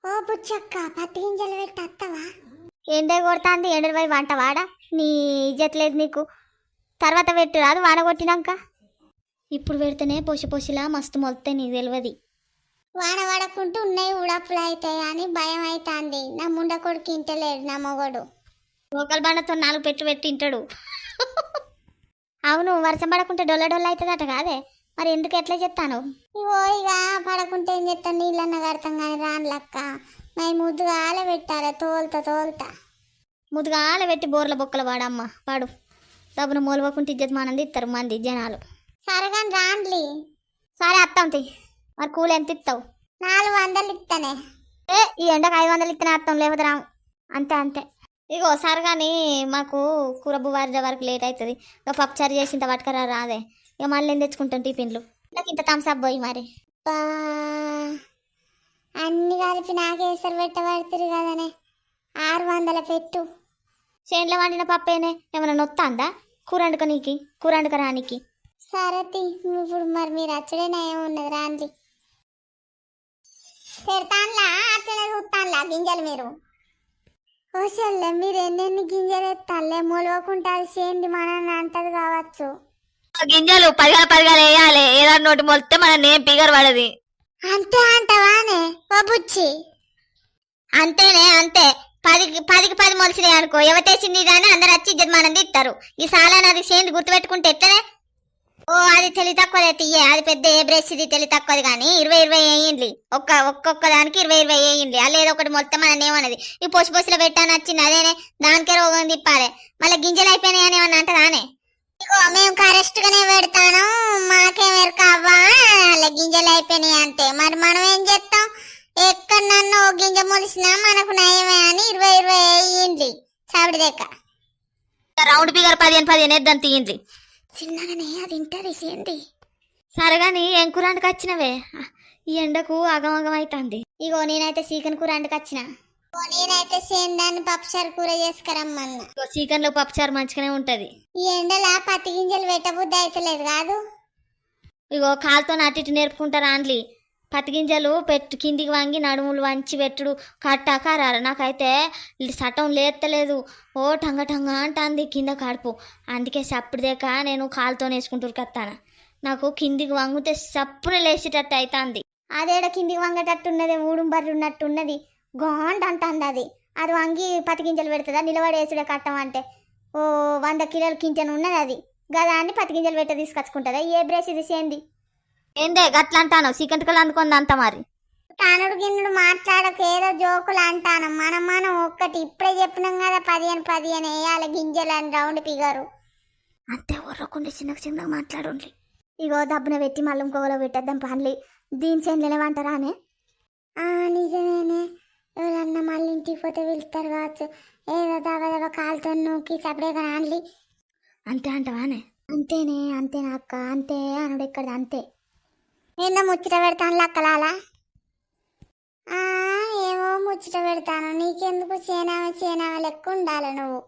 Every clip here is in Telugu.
ఓ బుచ్చక్క పత్తి గింజలు పెట్టి అత్తవా? ఎండే కొడతాంది, ఎండలు పోయి వంట వాడా? నీ ఇజ్జత్ లేదు నీకు. తర్వాత పెట్టు రాదు వాన కొట్టినాక. ఇప్పుడు పెడితేనే పొసిలా మస్తు మొలుతాయి, నీకు తెలియదు. వాన పడకుంటూ ఉన్నాయి ఉడప్పులు అవుతాయి అని భయం అవుతుంది. నా ముండ కొడుకు ఇంటలేడు నా మొగడు. లోకల్ బండతో 4 పెట్టి తింటాడు. అవును, వర్షం పడకుంటే డొల్ల డొల్ల అవుతుందట కాదే, మరి ఎందుకు ఎట్లా చెప్తాను? ఇగో ఇక పడకుంటే ఏం చెప్తాను, నీళ్ళన్న కడతాం కానీ రాను లక్క. మరి ముద్దుగా పెట్టాలి తోలుతా ముదుగాల పెట్టి బోర్ల బొక్కలు వాడమ్మ వాడు. డబ్బును మూలవకుంటే ఇజ్జత్ మానంది ఇస్తారు మంది జనాలు. సరే కానీ రాండ్లి. సరే అత్తంతి. మరి కూలి ఎంత ఇస్తావు? 400 ఇస్తానే. ఈ ఎండకు 500 ఇస్తేనే అత్తం, లేకపోతే రాము. అంతే. ఇగో సరే కానీ మాకు కూర బువారి వరకు లేట్ అవుతుంది. ఇక పప్పుచారు చేసి ఇంత పట్టుకరా రాదే. ఇక మళ్ళీ ఏం తెచ్చుకుంటాం టిఫిన్లు. నాకు ఇంత థమ్స్అప్ పోయి మరి అన్ని కలిపి నాకేసరి పెట్టబడుతుంది కదనే. 600 పెట్టు. చేనులో వండిన పప్పేనే ఏమైనా నొత్తాందా? కూర వండుకరానికి. సరే ఇప్పుడు మరి మీరు అచ్చడేనా ఏమున్నది రాండి. పెడతాన్లా అట్లనే చూస్తాన్లా గింజలు మీరు. ఓసల్లే మీరు ఎన్నెన్ని గింజలు ఎత్తాలే మొలవకుంటే అది సేంది మన అంటది కావచ్చు. గింజలు 10 వేయాలి, ఏదో నోటి మొలితే మన నేమ్ పిగర్ పడది. అంతే అంటవానే బుచ్చి? అంతే. 10కి 10 మొలిసినాయి అనుకో, ఎవతేసింది కానీ అందరు వచ్చి ఇజ్జత్ మానంది ఇస్తారు. ఈ సాలాన్ అది సేంది గుర్తుపెట్టుకుంటే ఎట్లనే. ఓ అది తెలివి తక్కువది తీయే, అది పెద్ద ఏ బ్రష్ ఇది తెలివి తక్కువది కానీ 20 వేయండి. ఒక్కొక్క దానికి 20 వేయండి. అలా ఏదో ఒకటి మొత్తం మన ఏమన్నది. ఈ పొసిలో పెట్టాను వచ్చింది అదేనే, దానికే రోగం తిప్పాలి. మళ్ళీ గింజలు అయిపోయినాయి అని ఏమన్నా అంటదానే? ఇగో మేము కరెక్ట్ గానే పెడతాను, మాకేం ఎరకవ్వా అలా గింజలు అయిపోయినాయి అంటే. మరి మనం ఏం చేస్తాం? ఎక్కడన్నా ఓ గింజ మొలిసినా మనకు నయమే అని 20 వేయండి. సావిడి దెక్క రౌండ్ ఫిగర్ 15 వేద్దాం తీయండి. చిన్నగానే అది ఇంటది సేంది. సరగాని ఏం కూర అంటకు వచ్చినవే? ఈ ఎండకు అగమగం అవుతుంది. ఇగో నేనైతే చికెన్ కూర అంటకు వచ్చిన. నేనైతే సేందాన్ని పప్పుచారు కూర చేసుకురమ్మన్నా. చికెన్ లో పప్పుచారు మంచిగానే ఉంటది. ఈ ఎండలా పత్తి గింజలు పెట్టబుద్ధి అయితలేదు కాదు. ఇగో కాలుతో అటు ఇటు నేర్పుకుంటారా అండ్లి. పత్తి గింజలు పెట్టు కిందికి వంగి నడుములు వంచి పెట్టుడు కట్టాకారారు. నాకైతే సటం లేస్తలేదు. ఓ టంగ అంటుంది కింద కడుపు. అందుకే సప్పుడుదేక నేను కాలుతో వేసుకుంటూ కత్తాను. నాకు కిందికి వంగితే సప్పున లేచేటట్టు అవుతుంది. అదేడ కిందికి వంగేటట్టు ఉన్నది, ఊడుం బర్రు ఉన్నట్టు ఉన్నది. గోండ్ అంటుంది అది. అది వంగి పత్తి గింజలు పెడుతుందా? నిలబడి వేసుడే కట్టం అంటే ఓ 100 కిలోల కించను ఉన్నది అది. గదా అని పత్తి గింజలు పెట్ట తీసుకొచ్చుకుంటుందా? ఏ బ్రేస్ ఇది సేంది? ఏందే గట్ల అంటాను? చికెన్కలు అందుకుంది అంత మరి. తానుడు గిన్నుడు మాట్లాడక ఏదో జోకులు అంటాను. మనం ఒక్కటి ఇప్పుడే చెప్పినాం కదా, 15 వేయాలి గింజలు అని రౌండ్ ఫిగరు. అంతే ఊరకుండి చిన్నగా మాట్లాడుండి. ఇగో దబ్బున పెట్టి మళ్ళీ ఇంకోలో పెట్టేద్దాం పనులు. దీని చేనులు ఏమంటారా అని? నిజమేనే, ఎవరన్నా మళ్ళీ ఇంటికి పోతే వెళ్తారు కావచ్చు. ఏదో దగదగ కాలుతో నూకి సపడే రాండ్లి. అంతే అంటవానే? అంతేనా అక్క? అంతే అనుడు ఇక్కడ అంతే. నిన్న ముచ్చట పెడతాను లక్కలాలా. ఏమో ముచ్చట పెడతాను, నీకెందుకు చేనావ లెక్క ఉండాలి నువ్వు.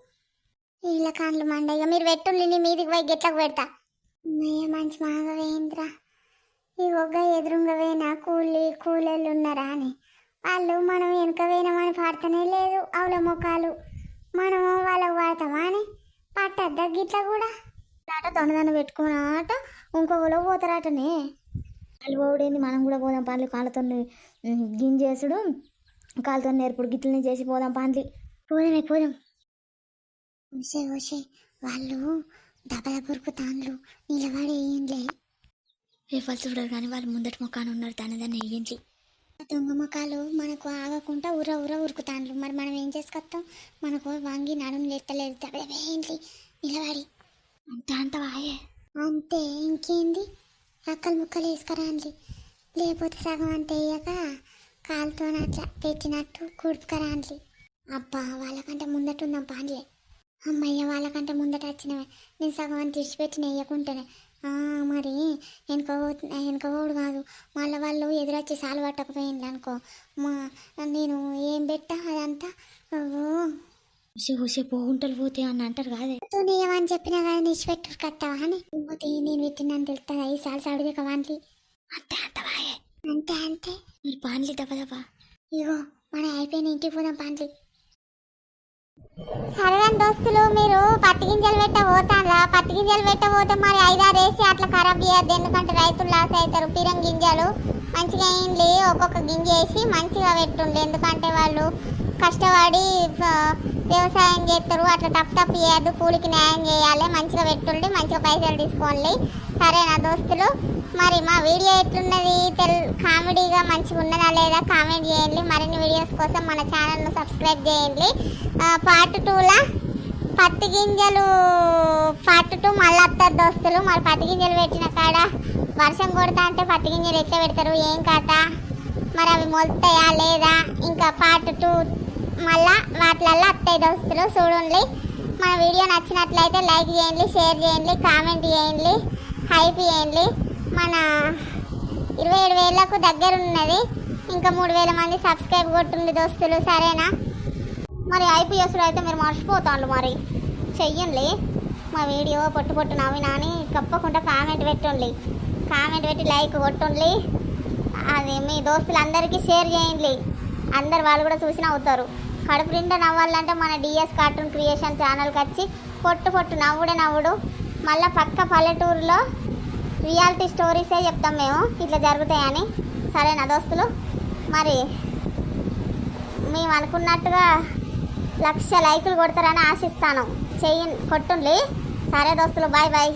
వీళ్ళ కాండ్లు మండయ్య మీరు పెట్టుండి నీ మీదికి పోయి గెట్లకు పెడతా. మంచి మాగా వేయింద్రా. ఈ ఒగ్గ ఎదురుంగ వేనా కూలీలు ఉన్నారా అని వాళ్ళు మనం వెనుక వేయమని పాడతానే లేదు. అవుల ముఖాలు మనము వాళ్ళకు పాడతామా అని పట్టద్దా గిట్ల కూడా. దొండదన్న పెట్టుకున్నాట ఇంకొకలో పోతారటనే. వాళ్ళు పోడేంది, మనం కూడా పోదాం పనులు. కాళ్ళతో గింజేసుడు కాళ్ళతో నేర్పుడు గిట్లనే చేసి పోదాం పనులు. పోదాం. ఓసే వాళ్ళు దెబ్బల పురుకు తాన్లు నిలబడి వేయండి. రేపలు చూడరు కానీ వాళ్ళు ముందటి ముఖాన్ని ఉన్నారు, దాన్ని వేయండి. దొంగ ముఖాలు మనకు ఆగకుండా ఉరుకుతాండ్లు. మరి మనం ఏం చేసుకొస్తాం? మనకు వంగి నడుము లేస్తలేదు, దెబ్బల వేయండి నిలబడి. అంతే అంటవాయే? అంతే ఇంకేంది, అక్కలు ముక్కలు వేసుకురాండి. లేకపోతే సగం అంతే వేయక కాలుతో అట్లా పెట్టినట్టు కుడుపుకరాండి. అబ్బా వాళ్ళకంటే ముందట ఉందాం పాండ్లే. అమ్మయ్య వాళ్ళకంటే ముందట వచ్చినవే. నేను సగం అని తీసిపెట్టిన వేయకుంటేనే. మరి వెనుకపోడు కాదు, మళ్ళీ వాళ్ళు ఎదురొచ్చి సాలు పట్టకపోయింది అనుకో, నేను ఏం పెట్టా అదంతా పోగుంటలు పోతే అని అంటారు కాదే. ఏమని చెప్పినా కానీ నిడిచిపెట్టు కట్టావా అని. పోతే నేను పెట్టినని తెలుస్తుంది. ఈ సాలు సాడుదే కవాంటి. అంతే అంటవాయే? అంతే మీరు పాన్లి దెబ్బ ఇగో మనం అయిపోయిన ఇంటికి పోదాం పండ్లి. సరే దోస్తులు, మీరు పత్తి గింజలు పెట్ట పోతారా? పత్తి గింజలు పెట్ట పోతే మరి 5-6 వేసి అట్లా ఖరాబ్ చేయద్దు, ఎందుకంటే రైతులు లాస్ అవుతారు. పిరం గింజలు మంచిగా వేయండి, ఒక్కొక్క గింజ వేసి మంచిగా పెట్టుండి, ఎందుకంటే వాళ్ళు కష్టపడి వ్యవసాయం చేస్తారు. అట్లా తప్పు చేయద్దు, కూలికి న్యాయం చేయాలి. మంచిగా పెట్టుండి, మంచిగా పైసలు తీసుకోండి. సరేనా దోస్తులు? మరి మా వీడియో ఎట్లున్నది, కామెడీగా మంచిగా ఉన్నదా లేదా కామెంట్ చేయండి. మరిన్ని వీడియోస్ కోసం మన ఛానల్ను సబ్స్క్రైబ్ చేయండి. పార్ట్ 2లా పత్తి గింజలు పార్ట్ 2 మళ్ళీ వస్తారు దోస్తులు. మరి పత్తి గింజలు పెట్టిన కాడ వర్షం కొడతా అంటే పత్తి గింజలు ఎట్లా పెడతారు, ఏం కథ, మరి అవి మొలుతాయా లేదా, ఇంకా పార్ట్ 2 మళ్ళా వాటిలల్లో వస్తాయి దోస్తులు. చూడండి. మన వీడియో నచ్చినట్లయితే లైక్ చేయండి, షేర్ చేయండి, కామెంట్ చేయండి, హైప్ చేయండి. మన 27,000కు దగ్గర ఉన్నది, ఇంకా 3,000 మంది సబ్స్క్రైబ్ కొట్టుంది దోస్తులు. సరేనా? మరి ఐపీఎస్లో అయితే మీరు మర్చిపోతాండ్రు, మరి చెయ్యండి. మా వీడియో పొట్టు నవ్వినాని తప్పకుండా కామెంట్ పెట్టండి, కామెంట్ పెట్టి లైక్ కొట్టుండి. అది మీ దోస్తులందరికీ షేర్ చేయండి, అందరు వాళ్ళు కూడా చూసి నవ్వుతారు. కడుపు నిండా నవ్వాలంటే మన డిఎస్ కార్టూన్ క్రియేషన్ ఛానల్కి వచ్చి పొట్టు నవ్వుడు. మళ్ళీ పక్క పల్లెటూరులో రియాలిటీ స్టోరీసే చెప్తాం మేము, ఇట్లా జరుగుతాయని. సరేనా దోస్తులు? మరి మేము అనుకున్నట్టుగా 1,00,000 లైకులు కొడతారని ఆశిస్తాను. కొట్టుండి. సరే దోస్తులు, బాయ్ బాయ్.